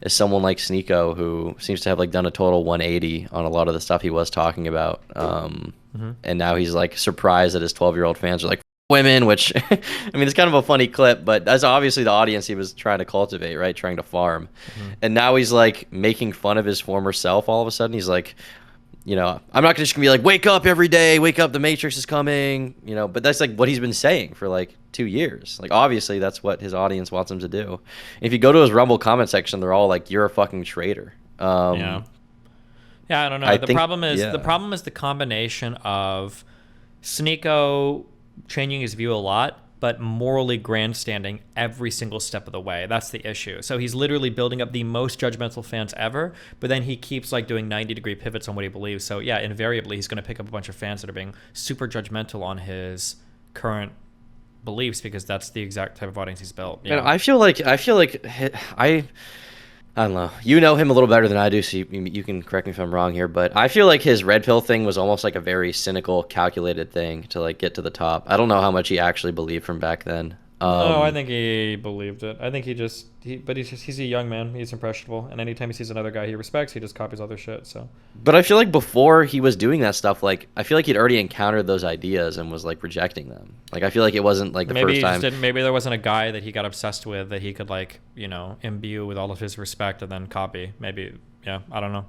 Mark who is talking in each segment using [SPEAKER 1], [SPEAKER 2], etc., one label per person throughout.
[SPEAKER 1] is someone like Sneako, who seems to have like done a total 180 on a lot of the stuff he was talking about. And now he's like surprised that his 12-year-old fans are like women, which I mean, it's kind of a funny clip, but that's obviously the audience he was trying to cultivate, right? Trying to farm. And now he's like making fun of his former self all of a sudden. He's like, I'm not just gonna be like, wake up every day, wake up, the Matrix is coming, but that's like what he's been saying for like 2 years. Like, obviously that's what his audience wants him to do. If you go to his Rumble comment section, they're all like, you're a fucking traitor.
[SPEAKER 2] Yeah, I don't know. The problem is the combination of Sneako changing his view a lot, but morally grandstanding every single step of the way. That's the issue. So he's literally building up the most judgmental fans ever, but then he keeps like doing 90-degree pivots on what he believes. So yeah, invariably he's going to pick up a bunch of fans that are being super judgmental on his current beliefs, because that's the exact type of audience he's built.
[SPEAKER 1] And I feel like I don't know. You know him a little better than I do, so you can correct me if I'm wrong here. But I feel like his red pill thing was almost like a very cynical, calculated thing to like get to the top. I don't know how much he actually believed from back then.
[SPEAKER 2] I think he believed it. I think he's a young man. He's impressionable, and anytime he sees another guy he respects, he just copies other shit. So.
[SPEAKER 1] But I feel like before he was doing that stuff, like I feel like he'd already encountered those ideas and was like rejecting them. Like I feel like it wasn't like the first time.
[SPEAKER 2] Maybe there wasn't a guy that he got obsessed with that he could like imbue with all of his respect and then copy. Maybe I don't know.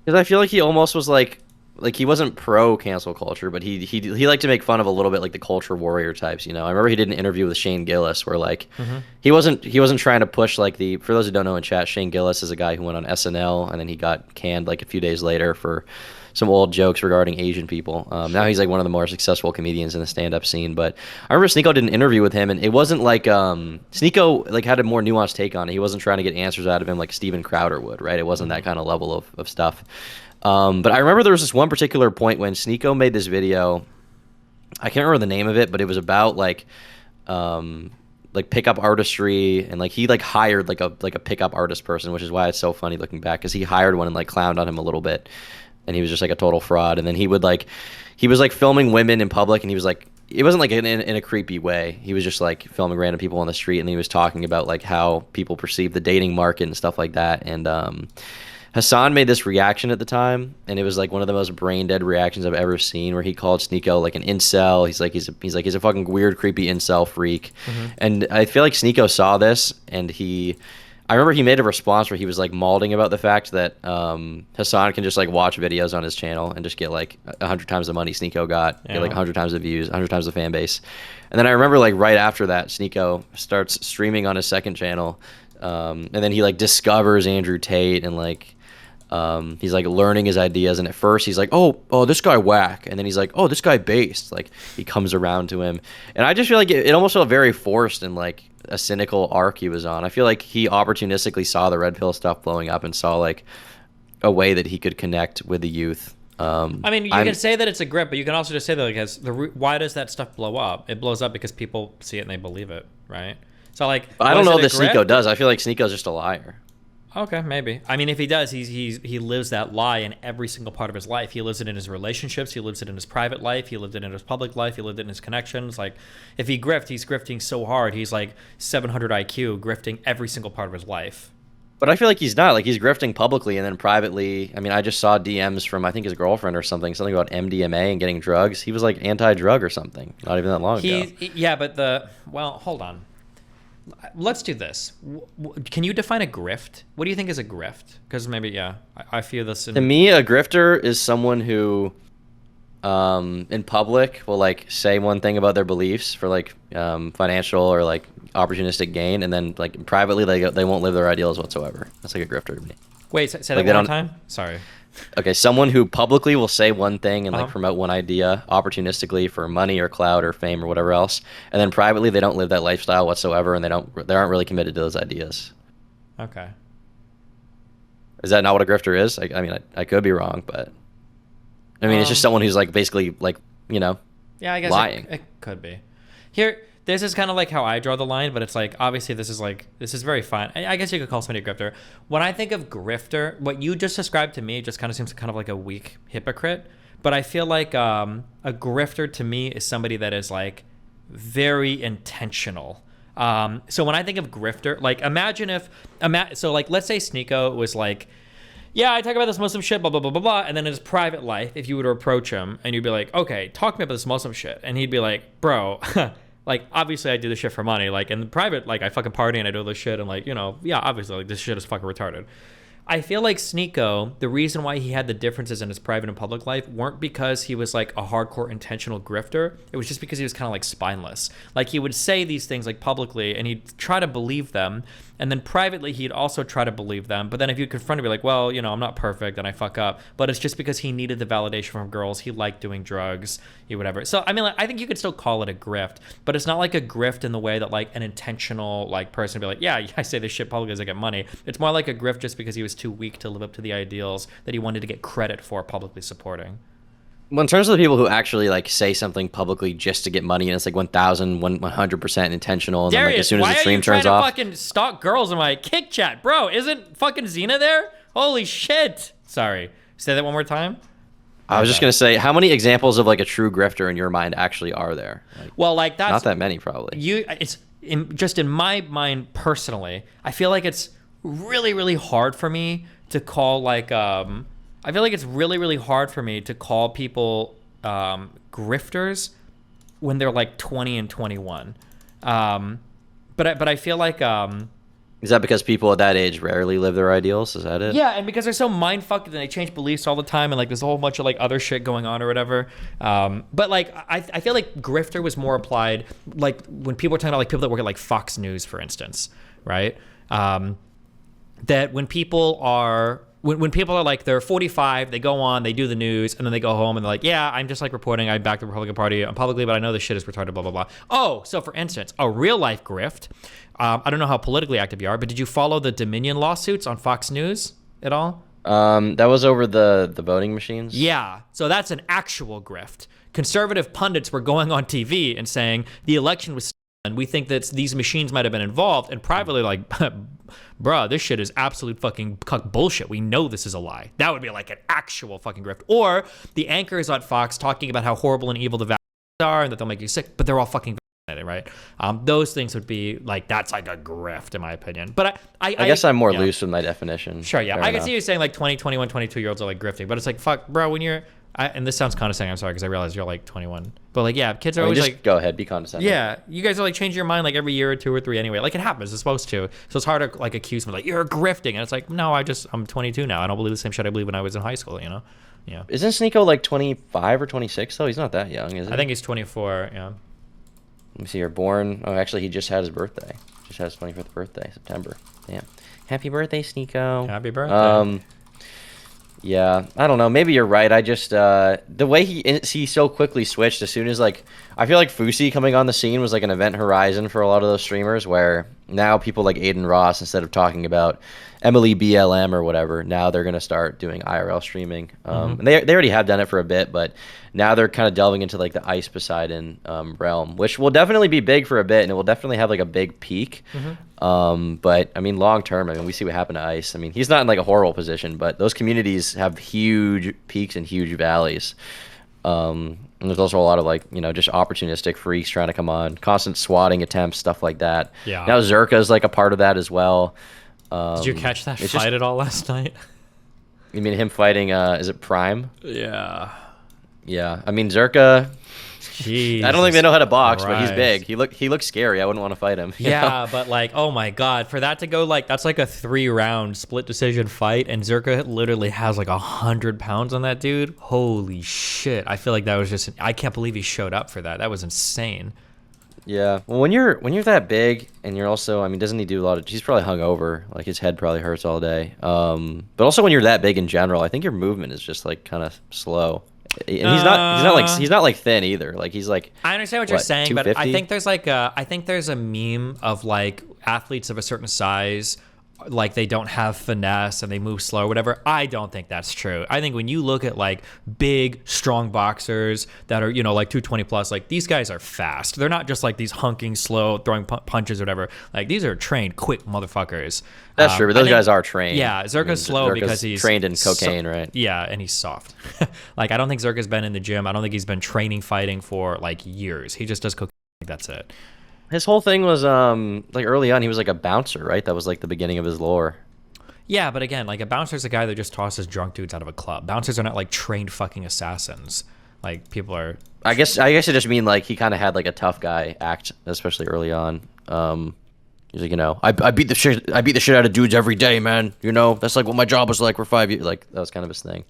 [SPEAKER 1] Because I feel like he almost was like he wasn't pro cancel culture, but he liked to make fun of a little bit like the culture warrior types. I remember he did an interview with Shane Gillis where like he wasn't trying to push like for those who don't know in chat, Shane Gillis is a guy who went on SNL and then he got canned like a few days later for some old jokes regarding Asian people. Now he's like one of the more successful comedians in the stand-up scene. But I remember Sneako did an interview with him, and it wasn't like Sneako like had a more nuanced take on it. He wasn't trying to get answers out of him like Steven Crowder would, right? It wasn't that kind of level of stuff. But I remember there was this one particular point when Sneako made this video. I can't remember the name of it, but it was about like pickup artistry, and like he like hired like a pickup artist person, which is why it's so funny looking back, because he hired one and like clowned on him a little bit, and he was just like a total fraud. And then he was like filming women in public, and he was like, it wasn't like in a creepy way. He was just like filming random people on the street, and he was talking about like how people perceive the dating market and stuff like that. And Hassan made this reaction at the time, and it was like one of the most brain dead reactions I've ever seen, where he called Sneako like an incel. He's a fucking weird, creepy incel freak. And I feel like Sneako saw this, and I remember he made a response where he was like malding about the fact that Hassan can just like watch videos on his channel and just get like 100 times the money Sneako got, get like 100 times the views, 100 times the fan base. And then I remember like right after that, Sneako starts streaming on his second channel, and then he like discovers Andrew Tate, and like he's like learning his ideas, and at first he's like, oh this guy whack, and then he's like, oh this guy based, like he comes around to him. And I just feel like it almost felt very forced and like a cynical arc he was on. I feel like he opportunistically saw the red pill stuff blowing up and saw like a way that he could connect with the youth.
[SPEAKER 2] I mean, you can say that it's a grip, but you can also just say that like why does that stuff blow up? It blows up because people see it and they believe it, right? So like,
[SPEAKER 1] I don't know that Sneako does. I feel like Sneako's just a liar.
[SPEAKER 2] Okay, maybe. I mean, if he does, he lives that lie in every single part of his life. He lives it in his relationships. He lives it in his private life. He lived it in his public life. He lived it in his connections. Like, if he he's grifting so hard. He's like 700 IQ, grifting every single part of his life.
[SPEAKER 1] But I feel like he's not. Like, he's grifting publicly and then privately. I mean, I just saw DMs from, I think, his girlfriend or something about MDMA and getting drugs. He was like anti-drug or something not even that long ago.
[SPEAKER 2] Yeah, but hold on. Let's do this. Can you define a grift? What do you think is a grift? Because maybe, I feel this.
[SPEAKER 1] To me, a grifter is someone who, in public, will like say one thing about their beliefs for like financial or like opportunistic gain, and then like privately they won't live their ideals whatsoever. That's like a grifter to me.
[SPEAKER 2] Wait, say that one more time. Sorry.
[SPEAKER 1] Okay, someone who publicly will say one thing and like promote one idea opportunistically for money or clout or fame or whatever else, and then privately they don't live that lifestyle whatsoever, and they aren't really committed to those ideas.
[SPEAKER 2] Okay.
[SPEAKER 1] Is that not what a grifter is? I mean, I could be wrong, but I mean, it's just someone who's like basically like,
[SPEAKER 2] yeah, I guess lying. It could be. Here, this is kind of like how I draw the line, but it's like, obviously this is very fine. I guess you could call somebody a grifter. When I think of grifter, what you just described to me just kind of seems kind of like a weak hypocrite. But I feel like a grifter to me is somebody that is like very intentional So when I think of grifter, like imagine if, so like let's say Sneako was like, yeah, I talk about this Muslim shit, blah, blah, blah, blah, blah. And then in his private life, if you were to approach him and you'd be like, okay, talk to me about this Muslim shit. And he'd be like, bro, like, obviously I do this shit for money. Like, in the private, like, I fucking party and I do all this shit. And, like, you know, yeah, obviously, like, this shit is fucking retarded. I feel like Sneako, the reason why he had the differences in his private and public life weren't because he was like a hardcore intentional grifter. It was just because he was kind of like spineless. Like he would say these things like publicly and he'd try to believe them. And then privately, he'd also try to believe them. But then if you confront him, be like, well, you know, I'm not perfect and I fuck up. But it's just because he needed the validation from girls. He liked doing drugs, he whatever. So, I mean, like, I think you could still call it a grift. But it's not like a grift in the way that like an intentional like person would be like, yeah, I say this shit publicly because I get money. It's more like a grift just because he was too weak to live up to the ideals that he wanted to get credit for publicly supporting.
[SPEAKER 1] Well, in terms of the people who actually like say something publicly just to get money, and it's like 1,100% intentional, and
[SPEAKER 2] Darius,
[SPEAKER 1] then like as soon as the stream turns off,
[SPEAKER 2] why are you trying to fucking stalk girls in my kick chat, bro? Isn't fucking Xena there? Holy shit! Sorry, say that one more time.
[SPEAKER 1] I was just gonna say, how many examples of like a true grifter in your mind actually are there? Like,
[SPEAKER 2] well, like that's
[SPEAKER 1] not that many, probably.
[SPEAKER 2] It's just in my mind personally. I feel like it's really, really hard for me to call like I feel like it's really, really hard for me to call people grifters when they're like 20 and 21. But I feel like
[SPEAKER 1] is that because people at that age rarely live their ideals? Is that it?
[SPEAKER 2] Yeah, and because they're so mind-fucked and they change beliefs all the time and like there's a whole bunch of like other shit going on or whatever. But like I feel like grifter was more applied like when people were talking about like people that work at like Fox News, for instance, right? That when people are like they're 45, they go on, they do the news, and then they go home and they're like, yeah, I'm just like reporting, I back the Republican Party publicly, but I know this shit is retarded, blah, blah, blah. Oh, so for instance, a real life grift, I don't know how politically active you are, but did you follow the Dominion lawsuits on Fox News at all?
[SPEAKER 1] That was over the voting machines?
[SPEAKER 2] Yeah, so that's an actual grift. Conservative pundits were going on TV and saying the election was and we think that these machines might have been involved, and privately like, bruh, this shit is absolute fucking cuck bullshit. We know this is a lie. That would be like an actual fucking grift. Or the anchors on Fox talking about how horrible and evil the vaccines are and that they'll make you sick, but they're all fucking vaccinated, right? Those things would be like, that's like a grift in my opinion. But I
[SPEAKER 1] guess I'm more loose with my definition.
[SPEAKER 2] Sure, yeah. I can see you saying like 20, 21, 22-year-olds are like grifting, but it's like, fuck, bro, when you're, and this sounds condescending, I'm sorry, because I realize you're like 21. But like, yeah, kids are always
[SPEAKER 1] just
[SPEAKER 2] like...
[SPEAKER 1] go ahead, be condescending.
[SPEAKER 2] Yeah, you guys are like changing your mind like every year or 2 or 3 anyway. Like it happens, it's supposed to. So it's hard to like accuse me like, you're grifting. And it's like, no, I'm 22 now. I don't believe the same shit I believed when I was in high school, you know? Yeah.
[SPEAKER 1] Isn't Sneako like 25 or 26 though? He's not that young, is he?
[SPEAKER 2] I think he's 24, yeah.
[SPEAKER 1] Let me see, you're born... Oh, actually, he just had his birthday. Just had his 25th birthday, September. Damn. Happy birthday, Sneako.
[SPEAKER 2] Happy birthday.
[SPEAKER 1] Yeah, I don't know. Maybe you're right. I just the way he so quickly switched as soon as like I feel like Fusi coming on the scene was like an event horizon for a lot of those streamers. Where now people like Aiden Ross, instead of talking about Emily BLM or whatever, now they're gonna start doing IRL streaming. And they already have done it for a bit, but now they're kind of delving into like the Ice Poseidon realm, which will definitely be big for a bit, and it will definitely have like a big peak. But I mean, long term, I mean, we see what happened to Ice. I mean, he's not in like a horrible position, but those communities have huge peaks and huge valleys. And there's also a lot of like, you know, just opportunistic freaks trying to come on, constant swatting attempts, stuff like that.
[SPEAKER 2] Yeah.
[SPEAKER 1] Now Zherka is like a part of that as well.
[SPEAKER 2] Did you catch that fight at all last night?
[SPEAKER 1] You mean him fighting? Is it Prime?
[SPEAKER 2] Yeah.
[SPEAKER 1] Yeah. I mean Zherka.
[SPEAKER 2] Jesus
[SPEAKER 1] I don't think they know how to box,
[SPEAKER 2] Christ.
[SPEAKER 1] but he's big. He looks scary. I wouldn't want to fight him.
[SPEAKER 2] Yeah,
[SPEAKER 1] know?
[SPEAKER 2] but like, oh my god, for that to go like that's like a 3-round split decision fight, and Zherka literally has like 100 pounds on that dude. Holy shit! I feel like that was just I can't believe he showed up for that. That was insane.
[SPEAKER 1] Yeah. Well, when you're that big, and you're also, I mean, doesn't he do a lot of? He's probably hungover. Like his head probably hurts all day. But also when you're that big in general, I think your movement is just like kind of slow. And he's not like thin either. Like he's like
[SPEAKER 2] I understand what you're saying, but I think there's like a meme of like athletes of a certain size, like they don't have finesse and they move slow or whatever. I don't think that's true. I think when you look at like big, strong boxers that are, you know, like 220 plus, like these guys are fast. They're not just like these hunking, slow, throwing punches or whatever. Like these are trained, quick motherfuckers.
[SPEAKER 1] That's true, but those guys are trained.
[SPEAKER 2] Yeah, Zherka's slow because he's
[SPEAKER 1] trained in cocaine, right?
[SPEAKER 2] Yeah, and he's soft. Like I don't think Zherka's been in the gym. I don't think he's been training fighting for like years. He just does cocaine. That's it.
[SPEAKER 1] His whole thing was like early on he was like a bouncer, right? That was like the beginning of his lore.
[SPEAKER 2] Yeah, but again, like a bouncer's a guy that just tosses drunk dudes out of a club. Bouncers are not like trained fucking assassins. Like people are.
[SPEAKER 1] I guess it just mean like he kind of had like a tough guy act, especially early on. He's like, I beat the shit out of dudes every day, man. That's like what my job was like for 5 years. Like that was kind of his thing.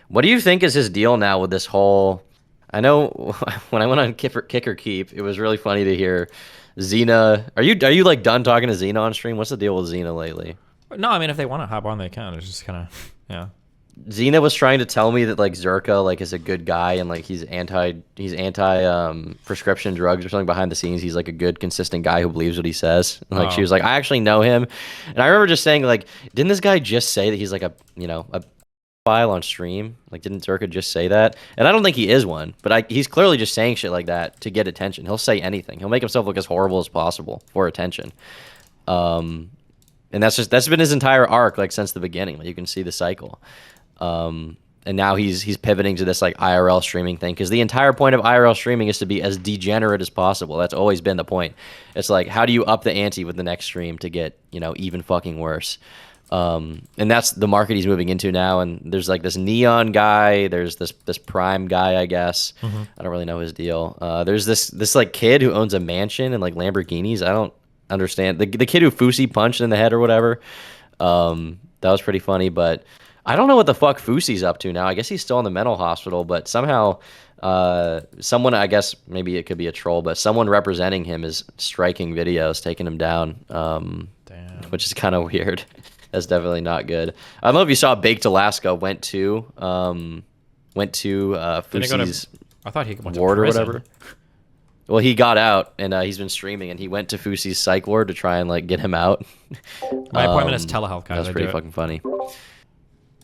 [SPEAKER 1] What do you think is his deal now with this whole? I know when I went on Kick or Keep, it was really funny to hear Xena. Are you like done talking to Xena on stream? What's the deal with Xena lately?
[SPEAKER 2] No, I mean if they want to hop on, they can. It's just kind of yeah.
[SPEAKER 1] Xena was trying to tell me that like Zherka like is a good guy and like he's anti prescription drugs or something behind the scenes. He's like a good consistent guy who believes what he says. And, like she was like, I actually know him, and I remember just saying like, didn't this guy just say that he's like a file on stream? Like didn't Zherka just say that? And I don't think he is one, but he's clearly just saying shit like that to get attention. He'll say anything. He'll make himself look as horrible as possible for attention. And that's been his entire arc like since the beginning. Like you can see the cycle. And now he's pivoting to this like IRL streaming thing because the entire point of IRL streaming is to be as degenerate as possible. That's always been the point. It's like, how do you up the ante with the next stream to get even fucking worse? And that's the market he's moving into now. And there's like this Neon guy. There's this Prime guy, I guess. I don't really know his deal. There's this like kid who owns a mansion and like Lamborghinis. I don't understand the kid who Fusi punched in the head or whatever. That was pretty funny, but I don't know what the fuck Fusi's up to now. I guess he's still in the mental hospital, but somehow someone, I guess maybe it could be a troll, but someone representing him is striking videos, taking him down, which is kind of weird. That's definitely not good. I don't know if you saw Baked Alaska went to Fusi's
[SPEAKER 2] I thought he went to
[SPEAKER 1] ward or
[SPEAKER 2] prison.
[SPEAKER 1] whatever. Well, he got out, and he's been streaming, and he went to Fusi's psych ward to try and like get him out.
[SPEAKER 2] My appointment is telehealth, guys.
[SPEAKER 1] That's pretty fucking funny.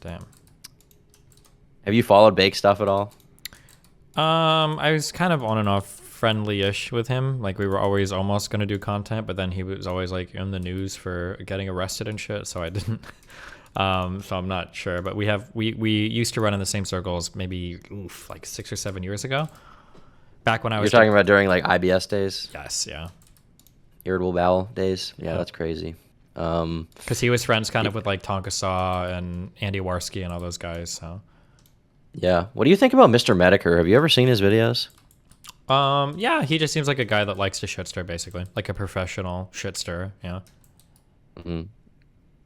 [SPEAKER 2] Damn.
[SPEAKER 1] Have you followed Bake stuff at all?
[SPEAKER 2] I was kind of on and off friendly-ish with him. Like we were always almost gonna do content, but then he was always like in the news for getting arrested and shit, so I didn't. So I'm not sure, but we used to run in the same circles maybe like 6 or 7 years ago. Back when I was.
[SPEAKER 1] You're talking about during like IBS days?
[SPEAKER 2] Yes, yeah.
[SPEAKER 1] Irritable bowel days? Yeah, that's crazy.
[SPEAKER 2] Because he was friends kind of with like Tonka Saw and Andy Warski and all those guys. So.
[SPEAKER 1] Yeah. What do you think about Mr. Metokur? Have you ever seen his videos?
[SPEAKER 2] Yeah, he just seems like a guy that likes to shitstir, basically, like a professional shitstir. Yeah.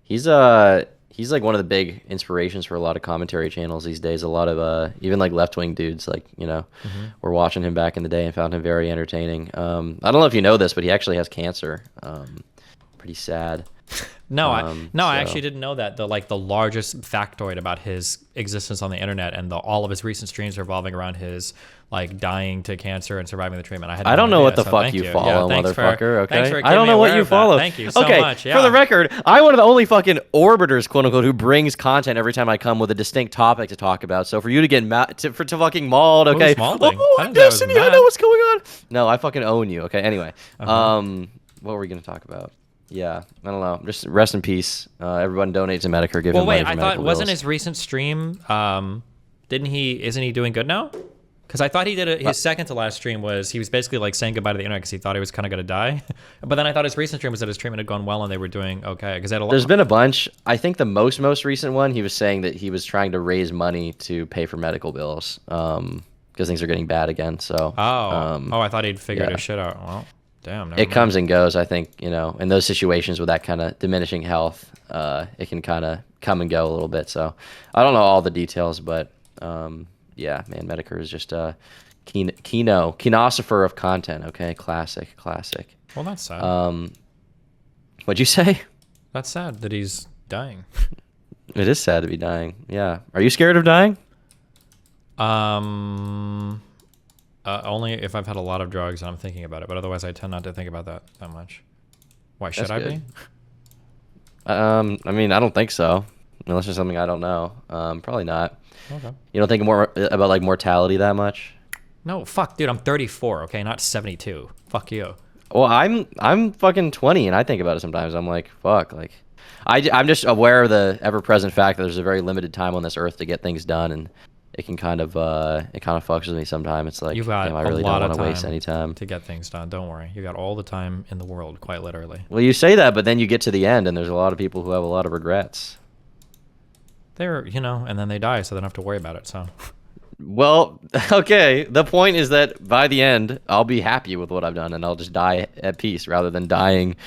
[SPEAKER 2] He's like one of the big inspirations for a lot of commentary channels these days. A lot of even like left-wing dudes like were watching him back in the day and found him very entertaining. I don't know if you know this, but he actually has cancer. Pretty sad. I actually didn't know that. The largest factoid about his existence on the internet and all of his recent streams revolving around his like dying to cancer and surviving the treatment.
[SPEAKER 1] I don't know what the fuck you follow, motherfucker. Okay, I don't know what you follow.
[SPEAKER 2] Thank you so much. Yeah.
[SPEAKER 1] For the record, I'm one of the only fucking orbiters, quote unquote, who brings content every time I come with a distinct topic to talk about. So for you to get to fucking mauled, okay? Destiny, I know what's going on. No, I fucking own you. Okay. Anyway, what were we gonna talk about? Yeah, I don't know. Just rest in peace. Everyone donate to Metokur. Give him money for medical bills.
[SPEAKER 2] Wasn't his recent stream? Isn't he doing good now? Because I thought he did his second to last stream was he was basically like saying goodbye to the internet because he thought he was kind of gonna die. But then I thought his recent stream was that his treatment had gone well and they were doing okay. Because there's
[SPEAKER 1] been a bunch. I think the most recent one he was saying that he was trying to raise money to pay for medical bills because things are getting bad again. So
[SPEAKER 2] I thought he'd figured his shit out. Well. Damn,
[SPEAKER 1] it comes and goes. I think in those situations with that kind of diminishing health, it can kind of come and go a little bit. So I don't know all the details, but yeah, man, Metokur is just a kenosopher of content. Okay, classic.
[SPEAKER 2] Well, that's sad.
[SPEAKER 1] What'd you say?
[SPEAKER 2] That's sad that he's dying.
[SPEAKER 1] It is sad to be dying. Yeah. Are you scared of dying?
[SPEAKER 2] Only if I've had a lot of drugs and I'm thinking about it, but otherwise I tend not to think about that much. Why should I be?
[SPEAKER 1] I mean, I don't think so. Unless there's something I don't know. Probably not.
[SPEAKER 2] Okay.
[SPEAKER 1] You don't think more about like mortality that much?
[SPEAKER 2] No, fuck, dude. I'm 34. Okay, not 72. Fuck you.
[SPEAKER 1] Well, I'm fucking 20, and I think about it sometimes. I'm like, fuck, like, I'm just aware of the ever-present fact that there's a very limited time on this earth to get things done, and it can kind of fucks with me sometimes. It's like,
[SPEAKER 2] you've got
[SPEAKER 1] damn, I really don't want to waste any time
[SPEAKER 2] to get things done. Don't worry, you got all the time in the world, quite literally.
[SPEAKER 1] Well, you say that, but then you get to the end, and there's a lot of people who have a lot of regrets.
[SPEAKER 2] They're, and then they die, so they don't have to worry about it. So,
[SPEAKER 1] well, okay. The point is that by the end, I'll be happy with what I've done, and I'll just die at peace rather than dying,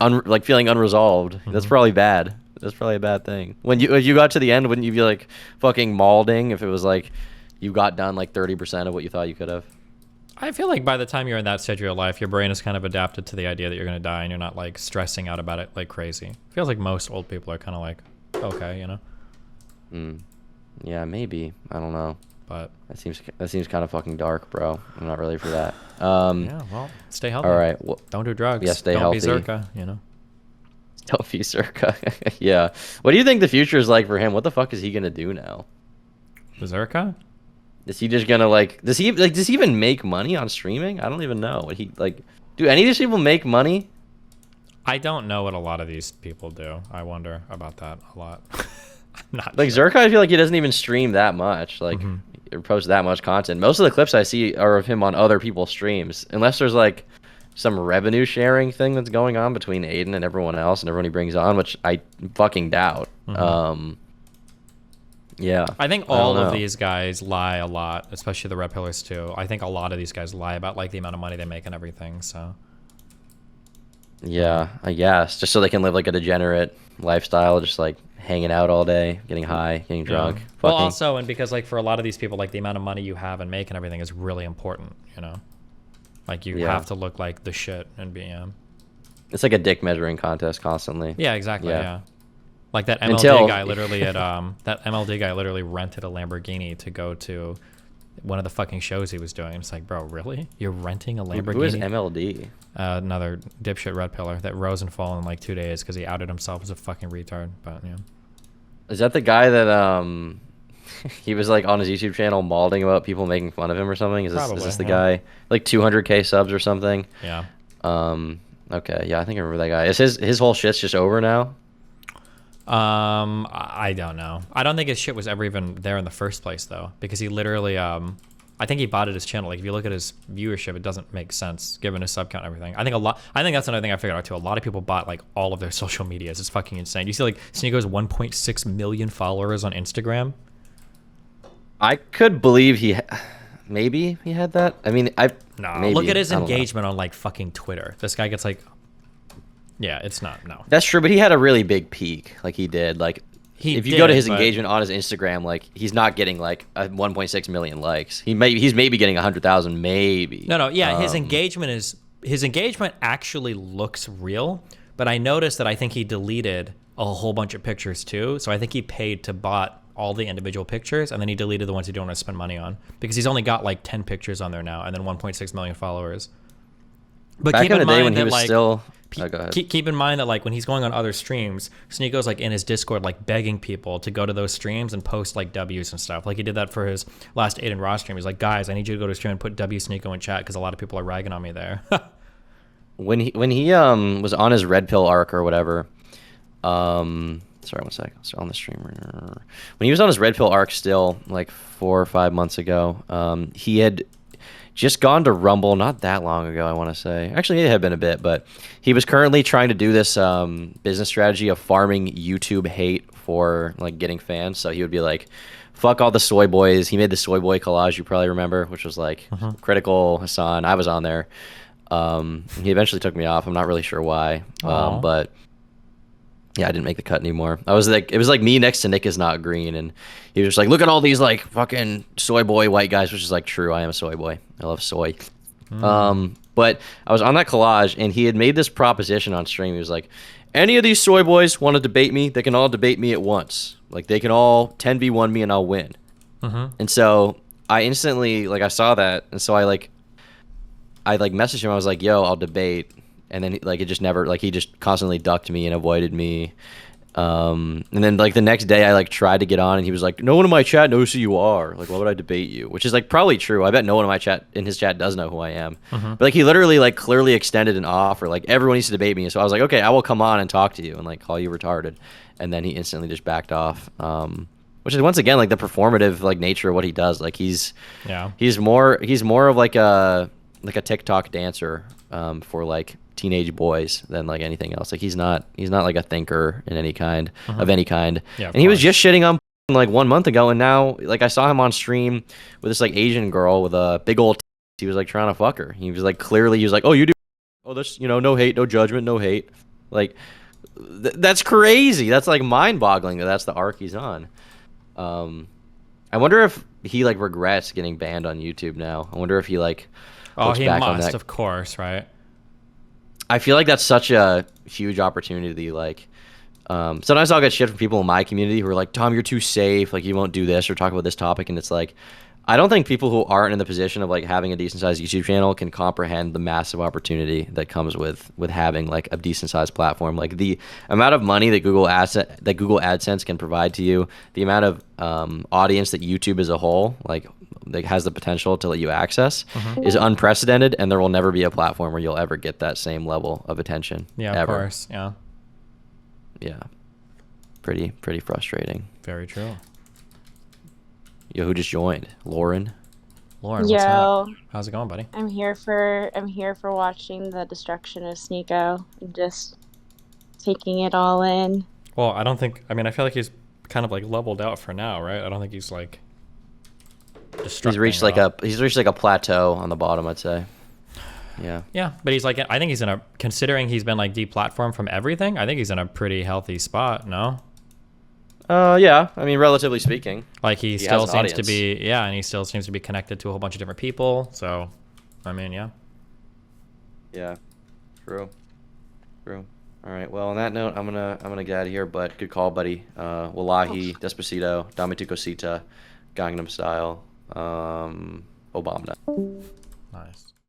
[SPEAKER 1] like feeling unresolved. Mm-hmm. That's probably bad. That's probably a bad thing. If you got to the end, wouldn't you be like fucking mauling if it was like you got done like 30% of what you thought you could have?
[SPEAKER 2] I feel like by the time you're in that stage of your life, your brain is kind of adapted to the idea that you're going to die, and you're not like stressing out about it like crazy. Feels like most old people are kind of like, okay,
[SPEAKER 1] Yeah, maybe. I don't know.
[SPEAKER 2] But
[SPEAKER 1] that seems kind of fucking dark, bro. I'm not ready for that.
[SPEAKER 2] Yeah, well, stay healthy.
[SPEAKER 1] All right. Well,
[SPEAKER 2] don't do drugs.
[SPEAKER 1] Yeah, stay healthy.
[SPEAKER 2] Don't be Zherka,
[SPEAKER 1] Don't be Zherka. Yeah. What do you think the future is like for him? What the fuck is he gonna do now?
[SPEAKER 2] The Zherka?
[SPEAKER 1] Is he just gonna does he even make money on streaming? I don't even know. Do any of these people make money?
[SPEAKER 2] I don't know what a lot of these people do. I wonder about that a lot. I'm not
[SPEAKER 1] like
[SPEAKER 2] sure.
[SPEAKER 1] Zherka, I feel like he doesn't even stream that much. Like or post that much content. Most of the clips I see are of him on other people's streams. Unless there's like some revenue sharing thing that's going on between Aiden and everyone else and everyone he brings on, which I fucking doubt. Yeah.
[SPEAKER 2] I think all of these guys lie a lot, especially the red pillars too. I think a lot of these guys lie about like the amount of money they make and everything. So.
[SPEAKER 1] Yeah, I guess just so they can live like a degenerate lifestyle, just like hanging out all day, getting high, getting drunk.
[SPEAKER 2] Yeah. Well, also, and because like for a lot of these people, like the amount of money you have and make and everything is really important. Like you have to look like the shit and be.
[SPEAKER 1] It's like a dick measuring contest constantly.
[SPEAKER 2] Yeah, exactly. Yeah. Like that MLD guy literally rented a Lamborghini to go to one of the fucking shows he was doing. It's like, bro, really? You're renting a Lamborghini?
[SPEAKER 1] Who is MLD?
[SPEAKER 2] Another dipshit red pillar that rose and fell in like 2 days because he outed himself as a fucking retard. But yeah.
[SPEAKER 1] Is that the guy that he was like on his YouTube channel mauling about people making fun of him or something? Is this the guy? Like 200K subs or something?
[SPEAKER 2] Yeah.
[SPEAKER 1] Okay, yeah, I think I remember that guy. Is his whole shit's just over now?
[SPEAKER 2] I don't know. I don't think his shit was ever even there in the first place though, because he literally I think he botted his channel. Like if you look at his viewership, it doesn't make sense given his sub count and everything. I think that's another thing I figured out too. A lot of people bought like all of their social medias. It's fucking insane. You see like Sneako's 1.6 million followers on Instagram.
[SPEAKER 1] I could believe maybe he had that. I mean,
[SPEAKER 2] look at his engagement on like fucking Twitter. This guy gets like. Yeah, it's not. No,
[SPEAKER 1] that's true, but he had a really big peak. Like he did. Like if you go to his engagement on his Instagram, like he's not getting like 1.6 million likes. He's maybe getting 100,000, maybe.
[SPEAKER 2] No, yeah. His engagement actually looks real, but I noticed that I think he deleted a whole bunch of pictures too. So I think he paid to bot all the individual pictures, and then he deleted the ones he don't want to spend money on because he's only got like 10 pictures on there now, and then 1.6 million followers. But
[SPEAKER 1] back in the day when he was still.
[SPEAKER 2] Oh, go ahead. Keep in mind that like when he's going on other streams, Sneako's like in his Discord like begging people to go to those streams and post like W's and stuff. Like he did that for his last Aiden Ross stream. He's like, guys, I need you to go to stream and put W Sneako in chat because a lot of people are ragging on me there.
[SPEAKER 1] when he was on his red pill arc or whatever, sorry, one second. So on the streamer, when he was on his red pill arc still like 4 or 5 months ago, he had just gone to Rumble not that long ago, I want to say. Actually, it had been a bit, but he was currently trying to do this business strategy of farming YouTube hate for like getting fans. So he would be like, fuck all the soy boys. He made the soy boy collage, you probably remember, which was like Critical, Hassan. I was on there. He eventually took me off. I'm not really sure why, but yeah, I didn't make the cut anymore. I was like, it was like me next to Nick is not green, and he was just like, look at all these like fucking soy boy white guys, which is like true. I am a soy boy. I love soy. But I was on that collage, and he had made this proposition on stream. He was like, any of these soy boys want to debate me, they can all debate me at once. Like they can all 10v1 me and I'll win. And so I instantly like I saw that, and so I messaged him. I was like, yo, I'll debate. And then like it just never like he just constantly ducked me and avoided me. And then like the next day I like tried to get on, and he was like, no one in my chat knows who you are. Like, why would I debate you? Which is like probably true. I bet no one in his chat does know who I am. But like he literally like clearly extended an offer. Like everyone needs to debate me. So I was like, okay, I will come on and talk to you and like call you retarded. And then he instantly just backed off. which is once again like the performative like nature of what he does. Like
[SPEAKER 2] yeah,
[SPEAKER 1] he's more of like a TikTok dancer for like teenage boys than like anything else. Like he's not like a thinker in any kind of any kind.
[SPEAKER 2] Yeah,
[SPEAKER 1] and he was just shitting on like 1 month ago, and now like I saw him on stream with this like Asian girl with a big old he was like trying to fuck her. He was like clearly he was like, oh, you do, oh, this, you know, no hate, no judgment, no hate. Like that's crazy. That's like mind boggling that that's the arc he's on. I wonder if he like regrets getting banned on YouTube now. I wonder if he like looks
[SPEAKER 2] he
[SPEAKER 1] back
[SPEAKER 2] must,
[SPEAKER 1] on that.
[SPEAKER 2] of course, right?
[SPEAKER 1] I feel like that's such a huge opportunity. Like, sometimes I'll get shit from people in my community who are like, Tom, you're too safe. Like, you won't do this or talk about this topic. And it's like, I don't think people who aren't in the position of like having a decent sized YouTube channel can comprehend the massive opportunity that comes with having like a decent sized platform. Like the amount of money that Google AdSense can provide to you, the amount of audience that YouTube as a whole like has the potential to let you access is unprecedented, and there will never be a platform where you'll ever get that same level of attention.
[SPEAKER 2] Yeah,
[SPEAKER 1] ever.
[SPEAKER 2] Of course. Yeah.
[SPEAKER 1] Yeah. Pretty frustrating.
[SPEAKER 2] Very true.
[SPEAKER 1] Yo, who just joined? Lauren,
[SPEAKER 2] what's up? How's it going, buddy?
[SPEAKER 3] I'm here for watching the destruction of Sneako and just taking it all in.
[SPEAKER 2] Well, I feel like he's kind of like leveled out for now, right? I don't think he's like
[SPEAKER 1] he's reached like a plateau on the bottom, I'd say. Yeah.
[SPEAKER 2] Yeah, but he's like, I think he's considering he's been like deplatformed from everything, I think he's in a pretty healthy spot, no?
[SPEAKER 1] Yeah. I mean, relatively speaking.
[SPEAKER 2] Like he still seems to be, and he still seems to be connected to a whole bunch of different people. So, I mean, yeah.
[SPEAKER 1] Yeah. True. All right. Well, on that note, I'm gonna get out of here. But good call, buddy. Wallahi, Despacito, Dame Tu Cosita, Gangnam Style, Obama.
[SPEAKER 2] Nice.